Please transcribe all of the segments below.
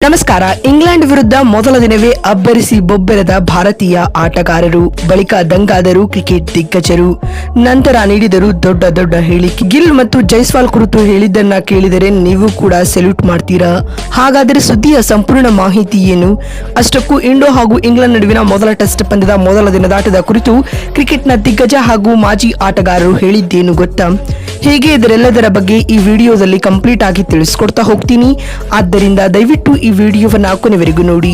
ನಮಸ್ಕಾರ. ಇಂಗ್ಲೆಂಡ್ ವಿರುದ್ಧ ಮೊದಲ ದಿನವೇ ಅಬ್ಬರಿಸಿ ಬೊಬ್ಬೆರೆದ ಭಾರತೀಯ ಆಟಗಾರರು, ಬಳಿಕ ದಂಗಾದರು ಕ್ರಿಕೆಟ್ ದಿಗ್ಗಜರು. ನಂತರ ನೀಡಿದರು ದೊಡ್ಡ ದೊಡ್ಡ ಹೇಳಿಕೆ. ಗಿಲ್ ಮತ್ತು ಜೈಸ್ವಾಲ್ ಕುರಿತು ಹೇಳಿದ್ದನ್ನ ಕೇಳಿದರೆ ನೀವು ಕೂಡ ಸೆಲ್ಯೂಟ್ ಮಾಡ್ತೀರಾ? ಹಾಗಾದರೆ ಸುದ್ದಿಯ ಸಂಪೂರ್ಣ ಮಾಹಿತಿ ಏನು? ಅಷ್ಟಕ್ಕೂ ಇಂಡೋ ಹಾಗೂ ಇಂಗ್ಲೆಂಡ್ ನಡುವಿನ ಮೊದಲ ಟೆಸ್ಟ್ ಪಂದ್ಯದ ಮೊದಲ ದಿನದಾಟದ ಕುರಿತು ಕ್ರಿಕೆಟ್ನ ದಿಗ್ಗಜ ಹಾಗೂ ಮಾಜಿ ಆಟಗಾರರು ಹೇಳಿದ್ದೇನು ಗೊತ್ತಾ? ಹೀಗೆ ಇದರೆಲ್ಲದರ ಬಗ್ಗೆ ಈ ವಿಡಿಯೋದಲ್ಲಿ ಕಂಪ್ಲೀಟ್ ಆಗಿ ತಿಳಿಸ್ಕೊಡ್ತಾ ಹೋಗ್ತೀನಿ. ಆದ್ದರಿಂದ ದಯವಿಟ್ಟು ಈ ವಿಡಿಯೋವನ್ನ ಕೊನೆವರೆಗೂ ನೋಡಿ.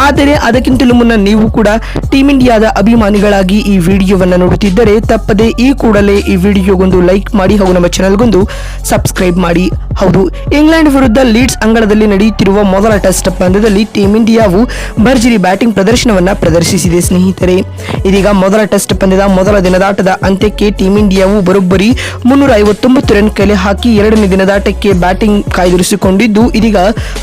ಆದರೆ ಅದಕ್ಕಿಂತಲೂ ಮುನ್ನ ನೀವು ಕೂಡ ಟೀಮ್ ಇಂಡಿಯಾದ ಅಭಿಮಾನಿಗಳಾಗಿ ಈ ವಿಡಿಯೋವನ್ನ ನೋಡುತ್ತಿದ್ದರೆ ತಪ್ಪದೆ ಈ ಕೂಡಲೇ ಈ ವಿಡಿಯೋಗೊಂದು ಲೈಕ್ ಮಾಡಿ ಹಾಗೂ ನಮ್ಮ ಚಾನೆಲ್ಗೊಂದು ಸಬ್ಸ್ಕ್ರೈಬ್ ಮಾಡಿ. ಹೌದು, ಇಂಗ್ಲೆಂಡ್ ವಿರುದ್ಧ ಲೀಡ್ಸ್ ಅಂಗಳದಲ್ಲಿ ನಡೆಯುತ್ತಿರುವ ಮೊದಲ ಟೆಸ್ಟ್ ಪಂದ್ಯದಲ್ಲಿ ಟೀಮ್ ಇಂಡಿಯಾವು ಭರ್ಜರಿ ಬ್ಯಾಟಿಂಗ್ ಪ್ರದರ್ಶನವನ್ನ ಪ್ರದರ್ಶಿಸಿದೆ ಸ್ನೇಹಿತರೆ. ಇದೀಗ ಮೊದಲ ಟೆಸ್ಟ್ ಪಂದ್ಯದ ಮೊದಲ ದಿನದಾಟದ ಅಂತ್ಯಕ್ಕೆ ಟೀಮ್ ಇಂಡಿಯಾವು ಬರೋಬ್ಬರಿ 359 ರನ್ ಕಲೆ ಹಾಕಿ ಎರಡನೇ ದಿನದಾಟಕ್ಕೆ ಬ್ಯಾಟಿಂಗ್ ಕಾಯ್ದಿರಿಸಿಕೊಂಡಿದ್ದು ಇದೀಗ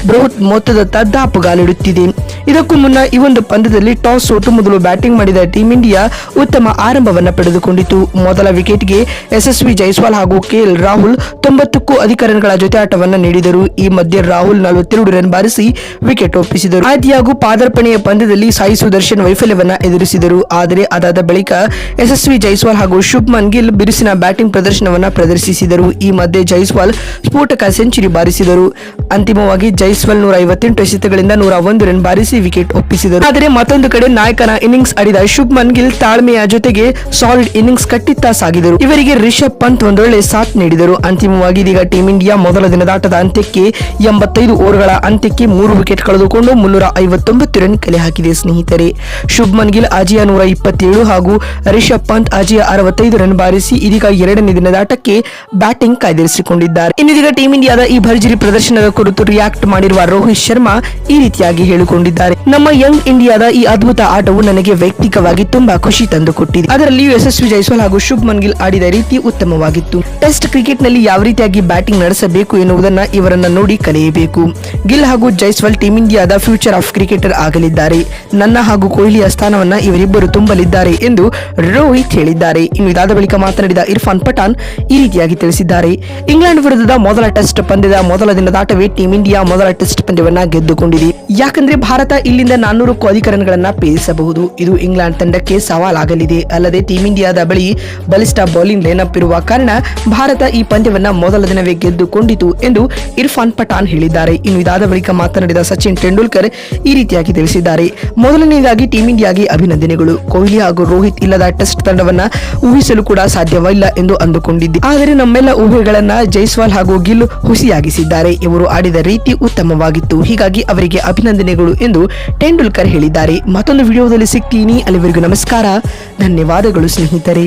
ಬೃಹತ್ ಮೊತ್ತದ ದಾಪುಗಾಲಿಡುತ್ತಿದೆ. ಇದಕ್ಕೂ ಮುನ್ನ ಈ ಒಂದು ಪಂದ್ಯದಲ್ಲಿ ಟಾಸ್ ಸೋತು ಮೊದಲು ಬ್ಯಾಟಿಂಗ್ ಮಾಡಿದ ಟೀಮ್ ಇಂಡಿಯಾ ಉತ್ತಮ ಆರಂಭವನ್ನ ಪಡೆದುಕೊಂಡಿತು. ಮೊದಲ ವಿಕೆಟ್ಗೆ ಯಶಸ್ವಿ ಜೈಸ್ವಾಲ್ ಹಾಗೂ ಕೆಎಲ್ ರಾಹುಲ್ 90ಕ್ಕೂ ಅಧಿಕ ರನ್ಗಳ ಜೊತೆ ಆಟವನ್ನ ನೀಡಿದರು. ಈ ಮಧ್ಯೆ ರಾಹುಲ್ 42 ರನ್ ಬಾರಿಸಿ ವಿಕೆಟ್ ಒಪ್ಪಿಸಿದರು. ಆದಿಯಾಗೂ ಪಾದಾರ್ಪಣೆಯ ಪಂದ್ಯದಲ್ಲಿ ಸಾಯಿ ಸುದರ್ಶನ್ ವೈಫಲ್ಯವನ್ನ ಎದುರಿಸಿದರು. ಆದರೆ ಅದಾದ ಬಳಿಕ ಯಶಸ್ವಿ ಜೈಸ್ವಾಲ್ ಹಾಗೂ ಶುಭ್ಮನ್ ಗಿಲ್ ಬಿರುಸಿನ ಬ್ಯಾಟಿಂಗ್ ಪ್ರದರ್ಶನವನ್ನ ಪ್ರದರ್ಶಿಸಿದರು. ಈ ಮಧ್ಯೆ ಜೈಸ್ವಾಲ್ ಸ್ಫೋಟಕ ಸೆಂಚುರಿ ಬಾರಿಸಿದರು. ಅಂತಿಮವಾಗಿ ಜೈಸ್ವಾಲ್ 158 ಎಸೆತಗಳಿಂದ 101 ರನ್ ಬಾರಿಸಿ ವಿಕೆಟ್ ಒಪ್ಪಿಸಿದರು. ಆದರೆ ಮತ್ತೊಂದು ಕಡೆ ನಾಯಕನ ಇನ್ನಿಂಗ್ಸ್ ಆಡಿದ ಶುಭ್ಮನ್ ಗಿಲ್ ತಾಳ್ಮೆಯ ಜೊತೆಗೆ ಸಾಲಿಡ್ ಇನ್ನಿಂಗ್ಸ್ ಕಟ್ಟಿತ್ತಾ ಸಾಗಿದರು. ಇವರಿಗೆ ರಿಷಬ್ ಪಂತ್ ಒಂದೊಳ್ಳೆ ಸಾಥ್ ನೀಡಿದರು. ಅಂತಿಮವಾಗಿ ಇದೀಗ ಟೀಮ್ ಇಂಡಿಯಾ ಮೊದಲ ದಿನದಾಟದ ಅಂತ್ಯಕ್ಕೆ 85 ಓವರ್ಗಳ ಅಂತ್ಯಕ್ಕೆ 3 ವಿಕೆಟ್ ಕಳೆದುಕೊಂಡು 359 ರನ್ ಕಲೆ ಹಾಕಿದೆ ಸ್ನೇಹಿತರೆ. ಶುಭ್ಮನ್ ಗಿಲ್ ಅಜೇಯ 127 ಹಾಗೂ ರಿಷಬ್ ಪಂತ್ ಅಜೇಯ 65 ರನ್ ಬಾರಿಸಿ ಇದೀಗ ಎರಡನೇ ದಿನದಾಟಕ್ಕೆ ಬ್ಯಾಟಿಂಗ್ ಕಾಯ್ದಿರಿಸಿಕೊಂಡಿದ್ದಾರೆ. ಇನ್ನಿದೀಗ ಟೀಮ್ ಇಂಡಿಯಾದ ಈ ಭರ್ಜರಿ ಪ್ರದರ್ಶನದ ಕುರಿತು ರಿಯಾಕ್ಟ್ ಮಾಡಿರುವ ರೋಹಿತ್ ಶರ್ಮಾ ಈ ರೀತಿಯಾಗಿ ಹೇಳಿಕೊಂಡಿದ್ದಾರೆ. ನಮ್ಮ ಯಂಗ್ ಇಂಡಿಯಾದ ಈ ಅದ್ಭುತ ಆಟವು ನನಗೆ ವೈಯಕ್ತಿಕವಾಗಿ ತುಂಬಾ ಖುಷಿ ತಂದುಕೊಟ್ಟಿದೆ. ಅದರಲ್ಲಿಯೂ ಯಶಸ್ವಿ ಜೈಸ್ವಾಲ್ ಹಾಗೂ ಶುಭ್ಮನ್ ಗಿಲ್ ಆಡಿದ ರೀತಿ ಉತ್ತಮವಾಗಿತ್ತು. ಟೆಸ್ಟ್ ಕ್ರಿಕೆಟ್ ನಲ್ಲಿ ಯಾವ ರೀತಿಯಾಗಿ ಬ್ಯಾಟಿಂಗ್ ನಡೆಸಬೇಕು ಎನ್ನುವುದನ್ನ ಇವರನ್ನ ನೋಡಿ ಕಲಿಯಬೇಕು. ಗಿಲ್ ಹಾಗೂ ಜೈಸ್ವಾಲ್ ಟೀಮ್ ಇಂಡಿಯಾದ ಫ್ಯೂಚರ್ ಆಫ್ ಕ್ರಿಕೆಟರ್ ಆಗಲಿದ್ದಾರೆ. ನನ್ನ ಹಾಗೂ ಕೊಹ್ಲಿಯ ಸ್ಥಾನವನ್ನ ಇವರಿಬ್ಬರು ತುಂಬಲಿದ್ದಾರೆ ಎಂದು ರೋಹಿತ್ ಹೇಳಿದ್ದಾರೆ. ಇನ್ನು ಇದಾದ ಬಳಿಕ ಮಾತನಾಡಿದ ಇರ್ಫಾನ್ ಪಠಾಣ್ ಈ ರೀತಿಯಾಗಿ ತಿಳಿಸಿದ್ದಾರೆ. ಇಂಗ್ಲೆಂಡ್ ವಿರುದ್ಧದ ಮೊದಲ ಟೆಸ್ಟ್ ಪಂದ್ಯದ ಮೊದಲ ದಿನದಾಟವೇ ಟೀಮ್ ಇಂಡಿಯಾ ಮೊದಲ ಟೆಸ್ಟ್ ಪಂದ್ಯವನ್ನ ಗೆದ್ದುಕೊಂಡಿದೆ. ಯಾಕಂದ್ರೆ ಭಾರತ ಇಲ್ಲಿಂದ 400ಕ್ಕೂ ಅಧಿಕ ರನ್ಗಳನ್ನ ಪೇರಿಸಬಹುದು. ಇದು ಇಂಗ್ಲೆಂಡ್ ತಂಡಕ್ಕೆ ಸವಾಲಾಗಲಿದೆ. ಅಲ್ಲದೆ ಟೀಮ್ ಇಂಡಿಯಾದ ಬಳಿ ಬಲಿಷ್ಠ ಬೌಲಿಂಗ್ ಲೈನಪ್ ಇರುವ ಕಾರಣ ಭಾರತ ಈ ಪಂದ್ಯವನ್ನ ಮೊದಲ ದಿನವೇ ಗೆದ್ದುಕೊಂಡಿತು ಎಂದು ಇರ್ಫಾನ್ ಪಠಾಣ್ ಹೇಳಿದ್ದಾರೆ. ಇನ್ನು ಇದಾದ ಬಳಿಕ ಮಾತನಾಡಿದ ಸಚಿನ್ ತೆಂಡೂಲ್ಕರ್ ಈ ರೀತಿಯಾಗಿ ತಿಳಿಸಿದ್ದಾರೆ. ಮೊದಲನೇದಾಗಿ ಟೀಮ್ ಇಂಡಿಯಾಗೆ ಅಭಿನಂದನೆಗಳು. ಕೊಹ್ಲಿ ಹಾಗೂ ರೋಹಿತ್ ಇಲ್ಲದ ಟೆಸ್ಟ್ ತಂಡವನ್ನ ಊಹಿಸಲು ಕೂಡ ಸಾಧ್ಯವಿಲ್ಲ ಎಂದು ಅಂದುಕೊಂಡಿದ್ದೆ. ಆದರೆ ನಮ್ಮೆಲ್ಲ ಊಹೆಗಳನ್ನ ಜೈಸ್ವಾಲ್ ಹಾಗೂ ಗಿಲ್ ಹುಸಿಯಾಗಿಸಿದ್ದಾರೆ. ಇವರು ಆಡಿದ ರೀತಿ ಉತ್ತಮವಾಗಿತ್ತು. ಹೀಗಾಗಿ ಅವರಿಗೆ ಅಭಿನಂದನೆಗಳು ಎಂದು ತೆಂಡೂಲ್ಕರ್ ಹೇಳಿದ್ದಾರೆ. ಮತ್ತೊಂದು ವಿಡಿಯೋದಲ್ಲಿ ಸಿಗ್ತೀನಿ. ಅಲ್ಲಿವರೆಗೂ ನಮಸ್ಕಾರ, ಧನ್ಯವಾದಗಳು ಸ್ನೇಹಿತರೆ.